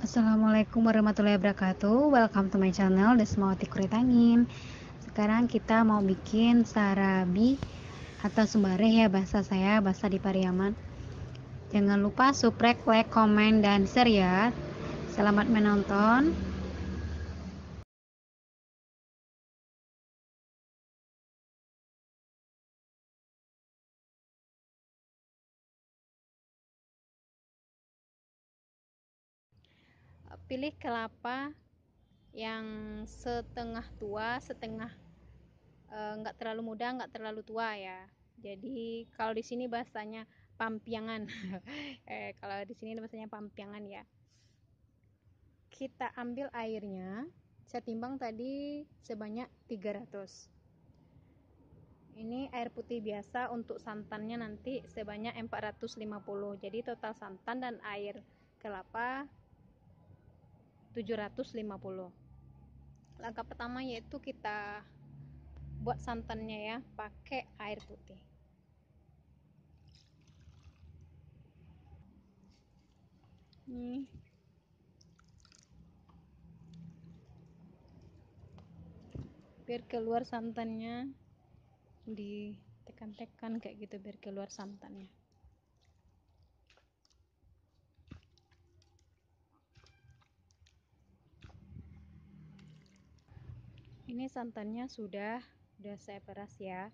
Assalamualaikum warahmatullahi wabarakatuh. Welcome to my channel Desmawati Kuritangin. Sekarang kita mau bikin sarabi atau sumbareh ya, bahasa saya, bahasa di Pariaman. Jangan lupa subscribe, like, komen, dan share ya. Selamat menonton. Pilih kelapa yang setengah tua, setengah nggak terlalu muda, nggak terlalu tua ya. Jadi kalau di sini bahasanya pampiangan. Kalau di sini bahasanya pampiangan ya. Kita ambil airnya, saya timbang tadi sebanyak 300. Ini air putih biasa, untuk santannya nanti sebanyak 450. Jadi total santan dan air kelapa 750. Langkah pertama yaitu kita buat santannya ya, pakai air putih. Nih, biar keluar santannya, ditekan-tekan kayak gitu biar keluar santannya. Ini santannya sudah saya peras ya.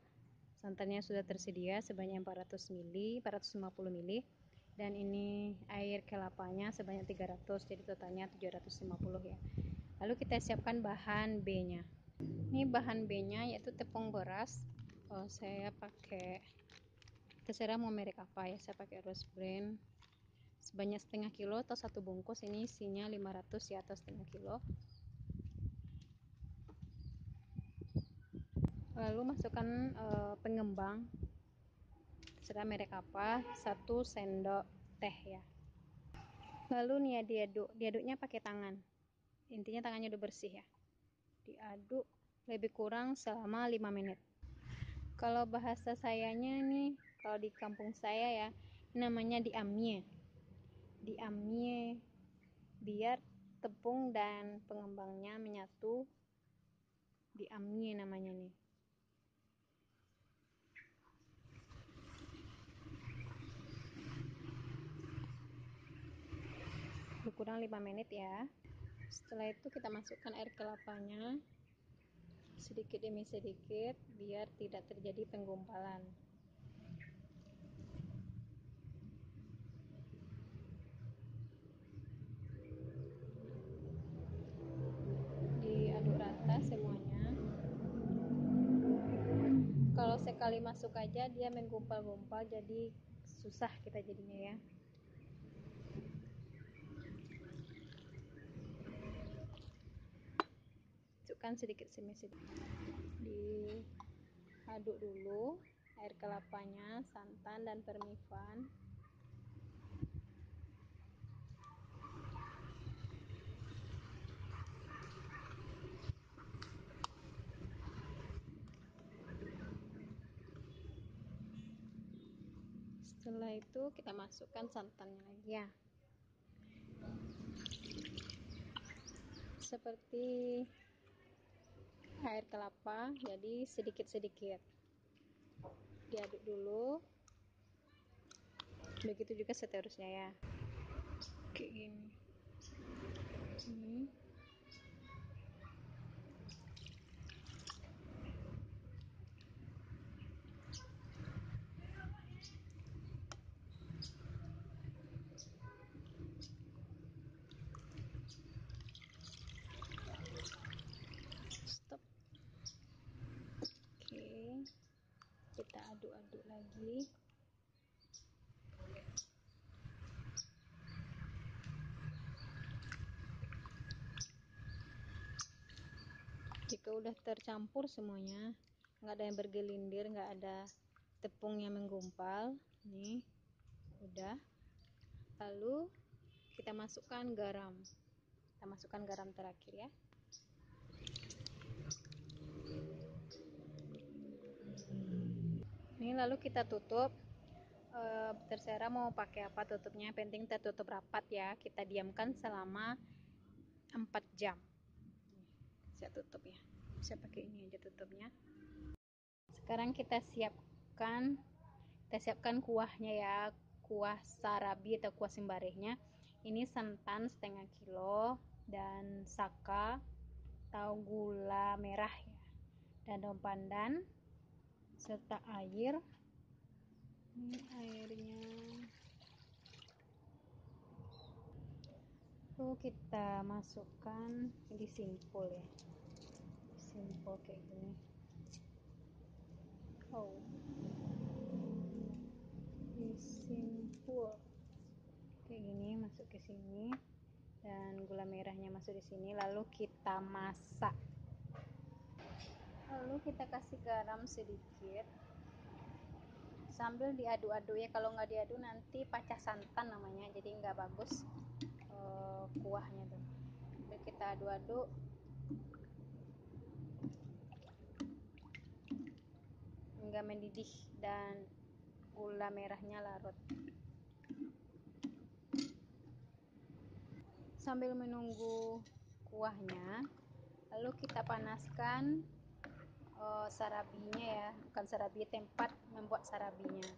Santannya sudah tersedia sebanyak 400 ml, 450 ml, dan ini air kelapanya sebanyak 300, jadi totalnya 750 ya. Lalu kita siapkan bahan B-nya. Ini bahan B-nya yaitu tepung beras. Saya pakai, terserah mau merek apa ya, saya pakai Rose Brand sebanyak setengah kilo atau 1 bungkus. Ini isinya 500 ya, atau setengah kilo. Lalu masukkan pengembang, terserah merek apa, 1 sendok teh ya. Lalu nih ya, diaduknya pakai tangan, intinya tangannya udah bersih ya. Diaduk lebih kurang selama 5 menit. Kalau bahasa sayanya nih, kalau di kampung saya ya, namanya diamye biar tepung dan pengembangnya menyatu. Diamye namanya nih. Kurang 5 menit ya. Setelah itu kita masukkan air kelapanya sedikit demi sedikit biar tidak terjadi penggumpalan. Diaduk rata semuanya. Kalau sekali masuk aja dia menggumpal-gumpal, jadi susah kita jadinya ya. Masukkan sedikit demi sedikit, diaduk dulu air kelapanya, santan dan permifan. Setelah itu kita masukkan santannya lagi ya, seperti air kelapa, jadi sedikit-sedikit diaduk dulu. Begitu juga seterusnya ya, kayak gini. Stop. Oke, kita aduk-aduk lagi. Jika udah tercampur semuanya, nggak ada yang bergelindir, nggak ada tepung yang menggumpal, nih udah. Lalu kita masukkan garam. Kita masukkan garam terakhir ya. Ini lalu kita tutup Terserah mau pakai apa tutupnya, penting tertutup rapat ya. Kita diamkan selama 4 jam. Saya tutup ya, bisa pakai ini aja tutupnya. Sekarang kita siapkan kuahnya ya, kuah sarabi atau kuah simbarehnya. Ini santan setengah kilo dan saka atau gula merah ya, dan daun pandan serta air. Ini airnya. Lalu kita masukkan di simpul ya, simpul kayak gini. Di simpul kayak gini, masuk ke sini, dan gula merahnya masuk di sini. Lalu kita masak, lalu kita kasih garam sedikit sambil diaduk-aduk ya. Kalau nggak diaduk nanti pecah santan namanya, jadi nggak bagus kuahnya tuh. Jadi kita aduk-aduk hingga mendidih dan gula merahnya larut. Sambil menunggu kuahnya, lalu kita panaskan sarabinya ya, bukan sarabi, tempat membuat sarabinya.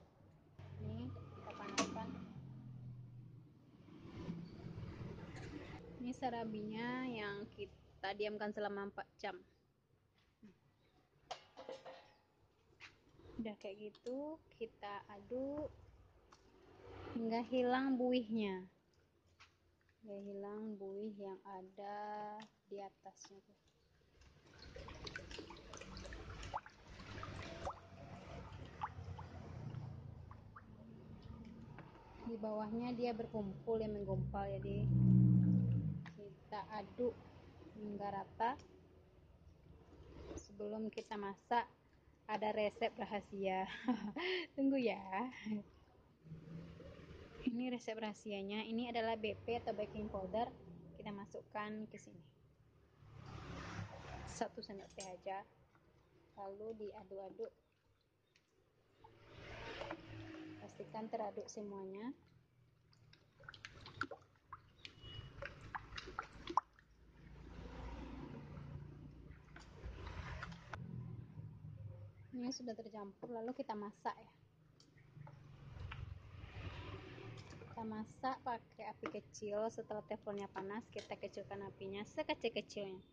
Ini kita panaskan. Ini sarabinya yang kita diamkan selama 4 jam. Udah kayak gitu, kita aduk hingga hilang buihnya. Hingga hilang buih yang ada di atasnya tuh. Di bawahnya dia berkumpul ya, menggumpal, jadi kita aduk hingga rata. Sebelum kita masak ada resep rahasia. Tunggu ya. Ini resep rahasianya. Ini adalah BP atau baking powder. Kita masukkan ke sini 1 sendok teh aja, lalu diaduk-aduk. Pastikan teraduk semuanya. Ini sudah tercampur, lalu kita masak ya. Kita masak pakai api kecil. Setelah teflonnya panas, kita kecilkan apinya sekecil-kecilnya.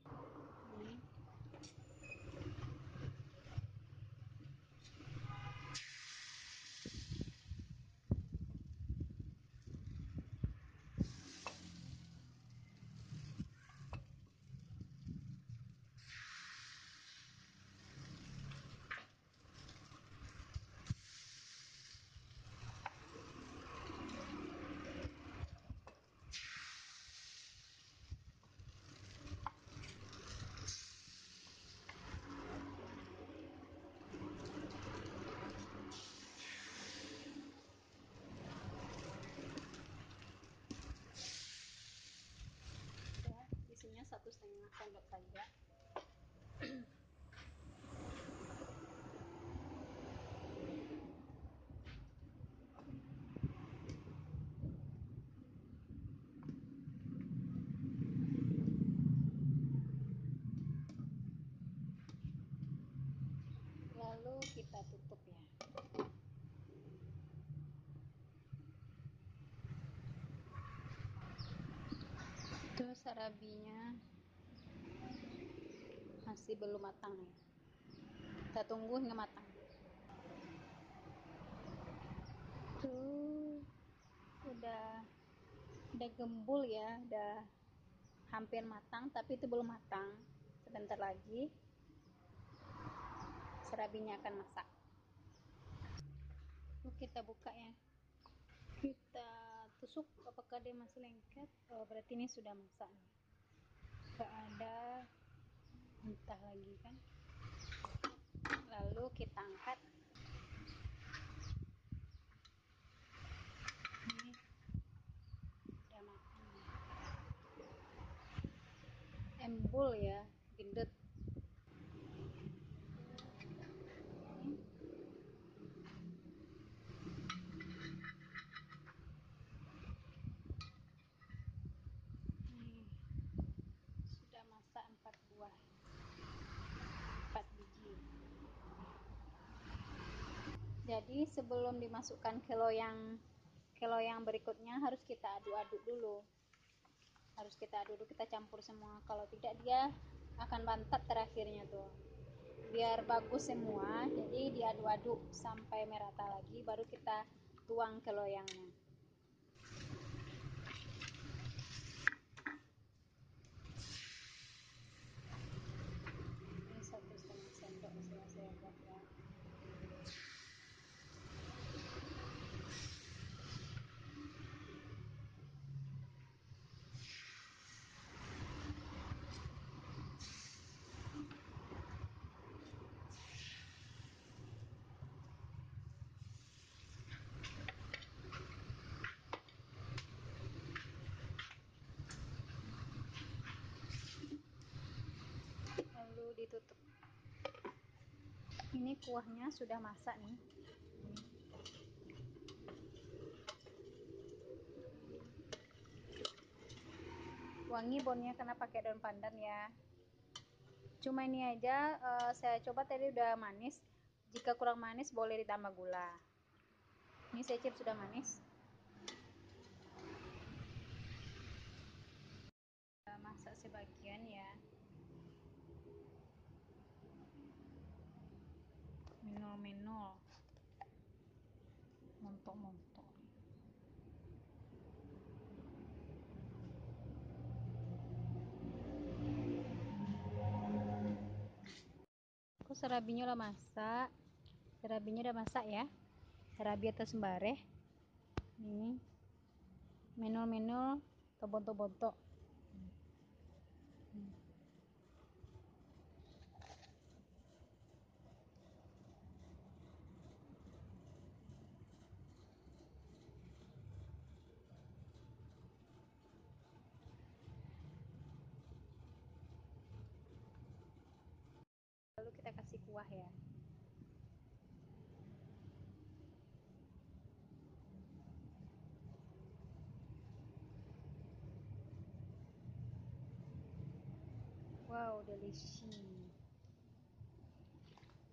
Isinya 1,5 sendok saja. Lalu kita tutup ya. Itu sarabinya masih belum matang ya. Kita tunggu hingga matang. Tuh, udah gembul ya, udah hampir matang, tapi itu belum matang. Sebentar lagi serabinya akan masak. Lalu kita buka ya. Kita tusuk apakah dia masih lengket. Berarti ini sudah masak. Gak ada mentah lagi kan. Lalu kita angkat. Ini udah matang. Embul ya, gendut. Jadi sebelum dimasukkan ke loyang berikutnya harus kita aduk-aduk dulu. Kita campur semua. Kalau tidak dia akan bantat terakhirnya tuh. Biar bagus semua, jadi diaduk-aduk sampai merata lagi, baru kita tuang ke loyangnya. Ini 1,5 sendok saya buat ya. Lalu ditutup. Ini kuahnya sudah masak nih. Wangi bonnya karena pakai daun pandan ya. Cuma ini aja saya coba tadi udah manis. Jika kurang manis boleh ditambah gula. Ini saya cip sudah manis. Masak sebagian ya. Menol-menol. Montok-montok. Aku serabinya udah masak. Serabinya udah masak ya. Serabi atau sembare. Ini menol-menol atau bontok-bontok. Lalu kita kasih kuah ya. Wow, delicious.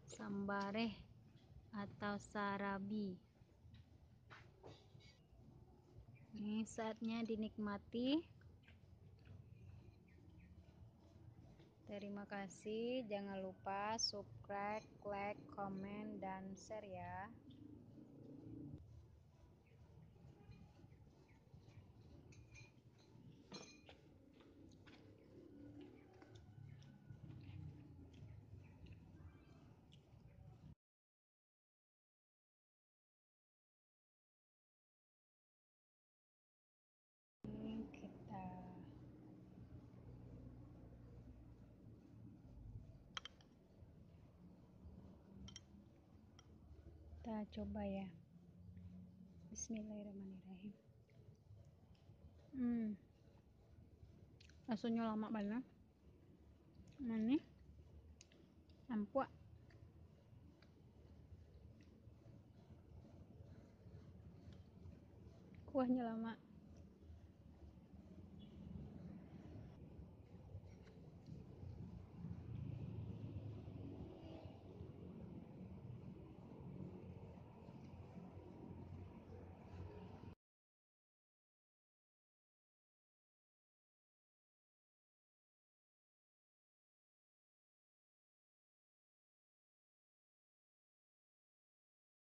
Sambare atau sarabi. Ini saatnya dinikmati. Terima kasih. Jangan lupa subscribe, like, komen, dan share ya. Ini kita coba ya. Bismillahirrahmanirrahim. Rasanya lama banget. Ini empuk. Kuahnya lama.